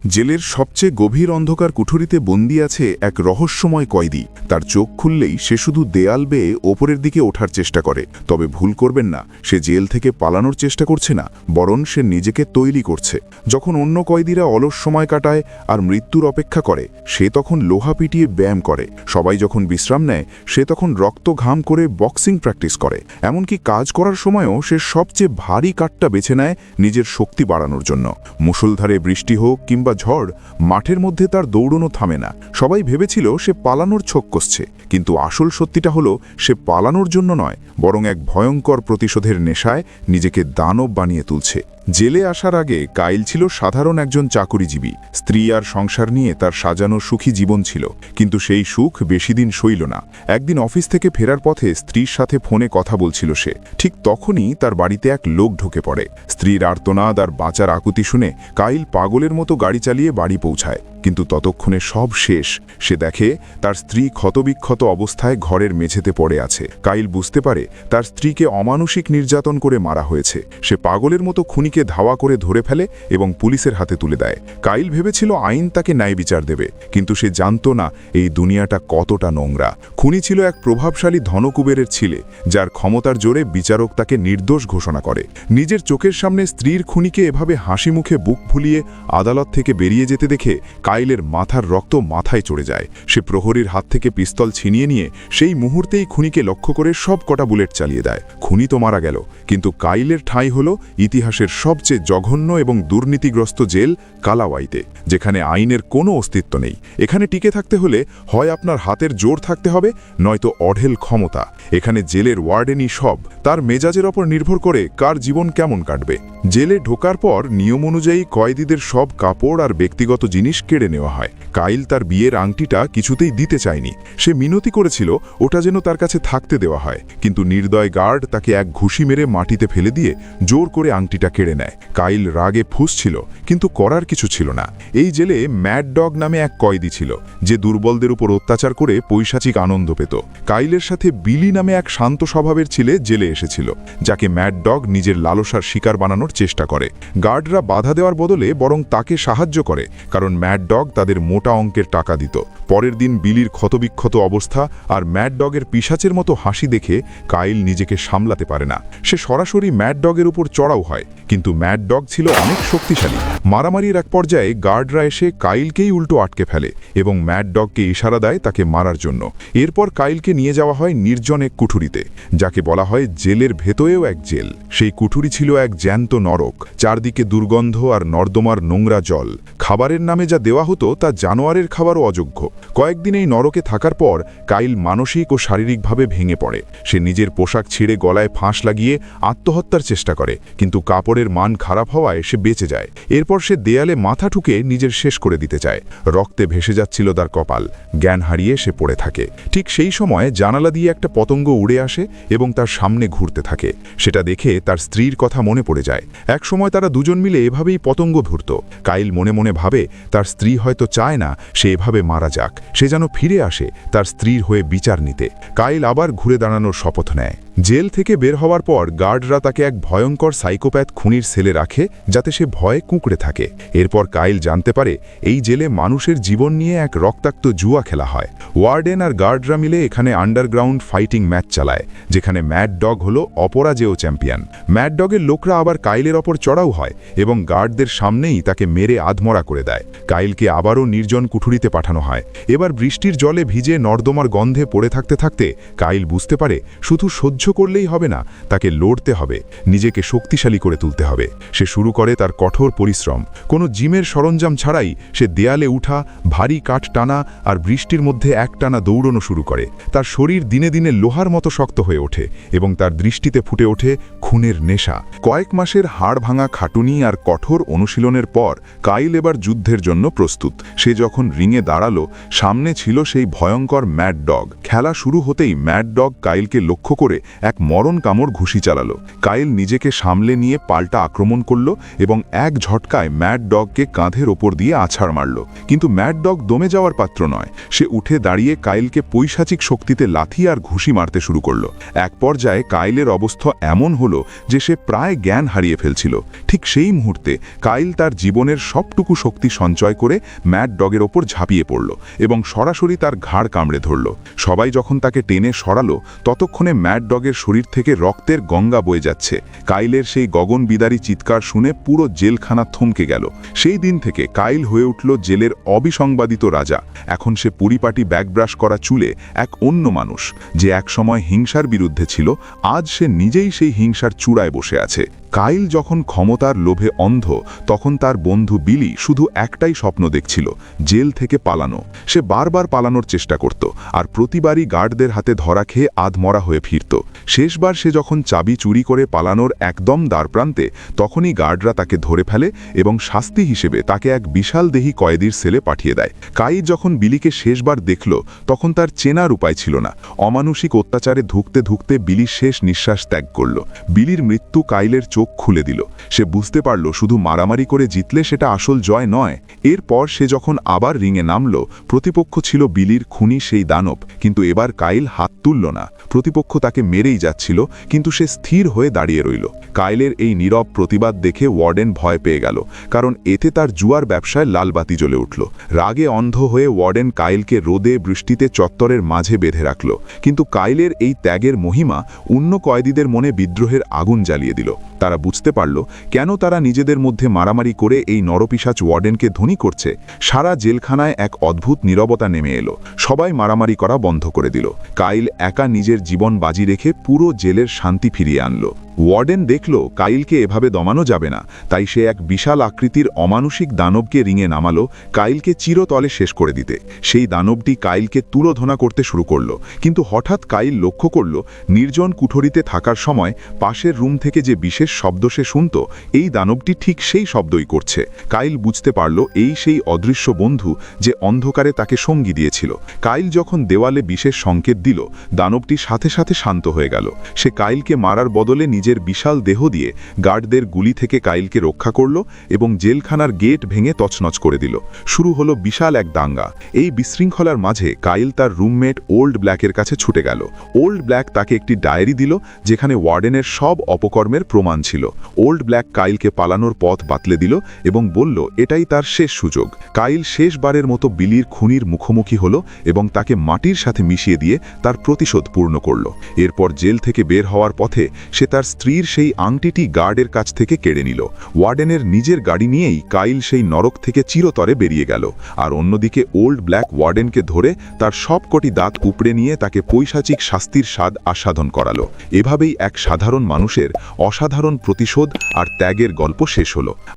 জেলের সবচেয়ে গভীর অন্ধকার কুঠুরিতে বন্দী আছে এক রহস্যময় কয়েদি। তার চোখ খুললেই সে শুধু দেয়াল বেয়ে ওপরের দিকে ওঠার চেষ্টা করে। তবে ভুল করবেন না, সে জেল থেকে পালানোর চেষ্টা করছে না, বরং সে নিজেকে তৈরি করছে। যখন অন্য কয়েদিরা অলস সময় কাটায় আর মৃত্যুর অপেক্ষা করে, সে তখন লোহা পিটিয়ে ব্যায়াম করে। সবাই যখন বিশ্রাম নেয়, সে তখন রক্ত ঘাম করে বক্সিং প্র্যাকটিস করে। এমনকি কাজ করার সময়ও সে সবচেয়ে ভারী কাঠটা বেছে নেয় নিজের শক্তি বাড়ানোর জন্য। মুষলধারে বৃষ্টি হোক কিংবা ঝড়, মাঠের মধ্যে তার দৌড়নো থামে না। সবাই ভেবেছিল সে পালানোর ছোক কষছে, কিন্তু আসল সত্যিটা হলো সে পালানোর জন্য নয়, বরং এক ভয়ঙ্কর প্রতিশোধের নেশায় নিজেকে দানব বানিয়ে তুলছে। জেলে আসার আগে কাইল ছিল সাধারণ একজন চাকুরিজীবী। স্ত্রী আর সংসার নিয়ে তার সাজানো সুখী জীবন ছিল, কিন্তু সেই সুখ বেশি দিন সইল না। একদিন অফিস থেকে ফেরার পথে স্ত্রীর সাথে ফোনে কথা বলছিল সে। ঠিক তখনই তার বাড়িতে এক লোক ঢুকে পড়ে। স্ত্রীর আর্তনাদ আর বাঁচার আকুতি শুনে কাইল পাগলের মতো গাড়ি চালিয়ে বাড়ি পৌঁছায়। কিন্তু ততক্ষণে সব শেষ। সে দেখে তার স্ত্রী ক্ষতবিক্ষত অবস্থায় ঘরের মেঝেতে পড়ে আছে। কাইল বুঝতে পারে তার স্ত্রীকে অমানুষিক নির্যাতন করে মারা হয়েছে। সে পাগলের মতো খুনিকে ধাওয়া করে ধরে ফেলে এবং পুলিশের হাতে তুলে দেয়। কাইল ভেবেছিল আইন তাকে ন্যায় বিচার দেবে, কিন্তু সে জানত না এই দুনিয়াটা কতটা নোংরা। খুনি ছিল এক প্রভাবশালী ধনকুবেরের ছেলে, যার ক্ষমতার জোরে বিচারক তাকে নির্দোষ ঘোষণা করে। নিজের চোখের সামনে স্ত্রীর খুনিকে এভাবে হাসি মুখে বুক ফুলিয়ে আদালত থেকে বেরিয়ে যেতে দেখে কাইলের মাথার রক্ত মাথায় চড়ে যায়। সে প্রহরীর হাত থেকে পিস্তল ছিনিয়ে নিয়ে সেই মুহূর্তেই খুনিকে লক্ষ্য করে সব কটা বুলেট চালিয়ে দেয়। খুনি তো মারা গেল, কিন্তু কাইলের ঠাঁই হল ইতিহাসের সবচেয়ে জঘন্য এবং দুর্নীতিগ্রস্ত জেল, কালাওয়াইতে, যেখানে আইনের কোনো অস্তিত্ব নেই। এখানে টিকে থাকতে হলে হয় আপনার হাতের জোর থাকতে হবে, নয়তো অঢেল ক্ষমতা। এখানে জেলের ওয়ার্ডেনই সব। তার মেজাজের ওপর নির্ভর করে কার জীবন কেমন কাটবে। জেলে ঢোকার পর নিয়ম অনুযায়ী কয়েদিদের সব কাপড় আর ব্যক্তিগত জিনিস কেড়ে নেওয়া হয়। কাইল তার বিয়ের আংটিটা কিছুতেই দিতে চায়নি। সে মিনতি করেছিল ওটা যেন তার কাছে থাকতে দেওয়া হয়, কিন্তু নির্দয় গার্ড তাকে এক ঘুষি মেরে মাটিতে ফেলে দিয়ে জোর করে আংটিটা কেড়ে নেয়। কাইল রাগে ফুঁসছিল, কিন্তু করার কিছু ছিল না। এই জেলে ম্যাড ডগ নামে এক কয়েদি ছিল, যে দুর্বলদের উপর অত্যাচার করে পৈশাচিক আনন্দ পেত। কাইলের সাথে বিলি নামে এক শান্ত স্বভাবের ছেলে জেলে এসেছিল, যাকে ম্যাড ডগ নিজের লালসার শিকার বানানোর চেষ্টা করে। গার্ডরা বাধা দেওয়ার বদলে বরং তাকে সাহায্য করে, কারণ ম্যাড ডগ তাদের মোটা অঙ্কের টাকা দিত। পরের দিন বিলির ক্ষতবিক্ষত অবস্থা আর ম্যাড ডগের পিশাচের মতো হাসি দেখে কাইল নিজেকে সামলাতে পারে না। সে সরাসরি ম্যাড ডগের উপর চড়াও হয়, কিন্তু ম্যাড ডগ ছিল অনেক শক্তিশালী। মারামারির এক পর্যায়ে গার্ডরা এসে কাইলকেই উল্টো আটকে ফেলে এবং ম্যাড ডগকে ইশারা দেয় তাকে মারার জন্য। এরপর কাইলকে নিয়ে যাওয়া হয় নির্জন এক কুঠুরিতে, যাকে বলা হয় জেলের ভেতরেও এক জেল। সেই কুঠুরি ছিল এক জ্যান্ত নরক। চারদিকে দুর্গন্ধ আর নর্দমার নোংরা জল। খাবারের নামে যা দেওয়া হতো তা জানোয়ারের খাবারও অযোগ্য। কয়েকদিন এই নরকে থাকার পর কাইল মানসিক ও শারীরিকভাবে ভেঙে পড়ে। সে নিজের পোশাক ছিঁড়ে গলায় ফাঁস লাগিয়ে আত্মহত্যার চেষ্টা করে, কিন্তু কাপড়ের মান খারাপ হওয়ায় সে বেঁচে যায়। এরপর সে দেয়ালে মাথা ঠুকে নিজের শেষ করে দিতে চায়। রক্তে ভেসে যাচ্ছিল তার কপাল। জ্ঞান হারিয়ে সে পড়ে থাকে। ঠিক সেই সময় জানালা দিয়ে একটা পতঙ্গ উড়ে আসে এবং তার সামনে ঘুরতে থাকে। সেটা দেখে তার স্ত্রীর কথা মনে পড়ে যায়। এক সময় তারা দুজন মিলে এভাবেই পতঙ্গ ধরত। কাইল মনে মনে ভাবে তার স্ত্রী হয়তো চায় না সে এভাবে মারা যাক। সে যেন ফিরে আসে তার স্ত্রীর হয়ে বিচার নিতে। কাইল আবার ঘুরে দাঁড়ানোর শপথ নেয়। জেল থেকে বের হওয়ার পর গার্ডরা তাকে এক ভয়ঙ্কর সাইকোপ্যাথ খুনির সেলে রাখে, যাতে সে ভয়ে কুঁকড়ে থাকে। এরপর কাইল জানতে পারে এই জেলে মানুষের জীবন নিয়ে এক রক্তাক্ত জুয়া খেলা হয়। ওয়ার্ডেন আর গার্ডরা মিলে এখানে আন্ডারগ্রাউন্ড ফাইটিং ম্যাচ চালায়, যেখানে ম্যাড ডগ হল অপরাজেয় চ্যাম্পিয়ন। ম্যাড ডগের লোকরা আবার কাইলের ওপর চড়াও হয় এবং গার্ডদের সামনেই তাকে মেরে আধমরা করে দেয়। কাইলকে আবারও নির্জন কুঠুরিতে পাঠানো হয়। এবার বৃষ্টির জলে ভিজে নর্দমার গন্ধে পড়ে থাকতে থাকতে কাইল বুঝতে পারে শুধু সহ্য করলেই হবে না, তাকে লড়তে হবে, নিজেকে শক্তিশালী করে তুলতে হবে। সে শুরু করে তার কঠোর পরিশ্রম। কোনো জিমের সরঞ্জাম ছাড়াই সে দেয়ালে উঠা, ভারী কাঠ টানা আর বৃষ্টির মধ্যে একটানা দৌড়ানো শুরু করে। তার শরীর দিনে দিনে লোহার মতো শক্ত হয়ে ওঠে এবং তার দৃষ্টিতে ফুটে ওঠে খুনের নেশা। কয়েক মাসের হাড় ভাঙা খাটুনি আর কঠোর অনুশীলনের পর কাইল এবার যুদ্ধের জন্য প্রস্তুত। সে যখন রিংয়ে দাঁড়ালো, সামনে ছিল সেই ভয়ঙ্কর ম্যাড ডগ। খেলা শুরু হতেই ম্যাড ডগ কাইলকে লক্ষ্য করে এক মরণ কামড় ঘুষি চালালো। কাইল নিজেকে সামলে নিয়ে পাল্টা আক্রমণ করল এবং এক ঝটকায় ম্যাড ডগকে কাঁধের ওপর দিয়ে আছাড় মারল। কিন্তু ম্যাড ডগ দমে যাওয়ার পাত্র নয়। সে উঠে দাঁড়িয়ে কাইলকে পৈশাচিক শক্তিতে লাথি আর ঘুষি মারতে শুরু করল। এক পর্যায়ে কাইলের অবস্থা এমন হলো যে সে প্রায় জ্ঞান হারিয়ে ফেলছিল। ঠিক সেই মুহূর্তে কাইল তার জীবনের সবটুকু শক্তি সঞ্চয় করে ম্যাড ডগের ওপর ঝাঁপিয়ে পড়ল এবং সরাসরি তার ঘাড় কামড়ে ধরল। সবাই যখন তাকে টেনে সরালো ততক্ষণে ম্যাড ডগের শরীর থেকে রক্তের গঙ্গা বয়ে যাচ্ছে। কাইলের সেই গগনবিদারী চিৎকার শুনে পুরো জেলখানা থমকে গেল। সেই দিন থেকে কাইল হয়ে উঠল জেলের অবিসংবাদিত রাজা। এখন সে পরিপাটি ব্যাকব্রাশ করা চুলে এক অন্য মানুষ। যে একসময় হিংসার বিরুদ্ধে ছিল, আজ সে নিজেই সেই হিংসার চূড়ায় বসে আছে। কাইল যখন ক্ষমতার লোভে অন্ধ, তখন তার বন্ধু বিলি শুধু একটাই স্বপ্ন দেখছিল, জেল থেকে পালানো। সে বারবার পালানোর চেষ্টা করত, আর প্রতিবারই গার্ডদের হাতে ধরা খেয়ে আধমরা হয়ে ফিরত। শেষবার সে যখন চাবি চুরি করে পালানোর একদম দ্বারপ্রান্তে, তখনই গার্ডরা তাকে ধরে ফেলে এবং শাস্তি হিসেবে তাকে এক বিশাল দেহী কয়েদির সেলে পাঠিয়ে দেয়। কাইল যখন বিলিকে শেষবার দেখল, তখন তার চেনার উপায় ছিল না। অমানুষিক অত্যাচারে ধুঁকতে ধুঁকতে বিলি শেষ নিঃশ্বাস ত্যাগ করল। বিলির মৃত্যু কাইলের চোখ খুলে দিল। সে বুঝতে পারল শুধু মারামারি করে জিতলে সেটা আসল জয় নয়। এরপর সে যখন আবার রিংয়ে নামল, প্রতিপক্ষ ছিল বিলির খুনি সেই দানব। কিন্তু এবার কাইল হাত তুলল না। প্রতিপক্ষ তাকে মেরেই যাচ্ছিল, কিন্তু সে স্থির হয়ে দাঁড়িয়ে রইল। কাইলের এই নীরব প্রতিবাদ দেখে ওয়ার্ডেন ভয় পেয়ে গেল, কারণ এতে তার জুয়ার ব্যবসায় লালবাতি জ্বলে উঠল। রাগে অন্ধ হয়ে ওয়ার্ডেন কাইলকে রোদে বৃষ্টিতে চত্বরের মাঝে বেঁধে রাখল। কিন্তু কাইলের এই ত্যাগের মহিমা অন্য কয়েদিদের মনে বিদ্রোহের আগুন জ্বালিয়ে দিল। তারা বুঝতে পারল কেন তারা নিজেদের মধ্যে মারামারি করে এই নরপিশাচ ওয়ার্ডেনকে ধনী করছে। সারা জেলখানায় এক অদ্ভুত নীরবতা নেমে এলো। সবাই মারামারি করা বন্ধ করে দিল। কাইল একা নিজের জীবন বাজি রেখে পুরো জেলের শান্তি ফিরিয়ে আনল। ওয়ার্ডেন দেখল কাইলকে এভাবে দমানো যাবে না, তাই সে এক বিশাল আকৃতির অমানুষিক দানবকে রিংয়ে নামালো, কাইলকে চিরতলে শেষ করে দিতে। সেই দানবটি কাইলকে তুলোধনা করতে শুরু করল। কিন্তু হঠাৎ কাইল লক্ষ্য করল, নির্জন কুঠরিতে থাকার সময় পাশের রুম থেকে যে বিশেষ শব্দ সে শুনত, এই দানবটি ঠিক সেই শব্দই করছে। কাইল বুঝতে পারল এই সেই অদৃশ্য বন্ধু যে অন্ধকারে তাকে সঙ্গী দিয়েছিল। কাইল যখন দেওয়ালে বিশেষ সংকেত দিল, দানবটি সাথে সাথে শান্ত হয়ে গেল। সে কাইলকে মারার বদলে নিজের বিশাল দেহ দিয়ে গার্ডদের গুলি থেকে কাইলকে রক্ষা করল এবং জেলখানার গেট ভেঙে তছনছ করে দিল। শুরু হলো বিশাল এক দাঙ্গা। এই বিশৃঙ্খলার মাঝে কাইল তার রুমমেট ওল্ড ব্ল্যাকের কাছে ছুটে গেল। ওল্ড ব্ল্যাক তাকে একটি ডায়েরি দিল, যেখানে ওয়ার্ডেনের সব অপকর্মের প্রমাণ ছিল। ওল্ড ব্ল্যাক কাইলকে পালানোর পথ বাতলে দিল এবং বলল এটাই তার শেষ সুযোগ। কাইল শেষবারের মতো বিলির খুনির মুখোমুখি হল এবং তাকে মাটির সাথে মিশিয়ে দিয়ে তার প্রতিশোধ পূর্ণ করল। এরপর জেল থেকে বের হওয়ার পথে সে তার স্ত্রীর সেই আংটিটি গার্ডের কাছ থেকে কেড়ে নিল। ওয়ার্ডেনের নিজের গাড়ি নিয়েই কাইল সেই নরক থেকে চিরতরে বেরিয়ে গেল। আর অন্যদিকে ওল্ড ব্ল্যাক ওয়ার্ডেনকে ধরে তার সবকটি দাঁত উপড়ে নিয়ে তাকে পৈশাচিক শাস্তির স্বাদ আস্বাদন করালো। এভাবেই এক সাধারণ মানুষের অসাধারণ প্রতিশোধ আর ত্যাগের গল্প শেষ হলো।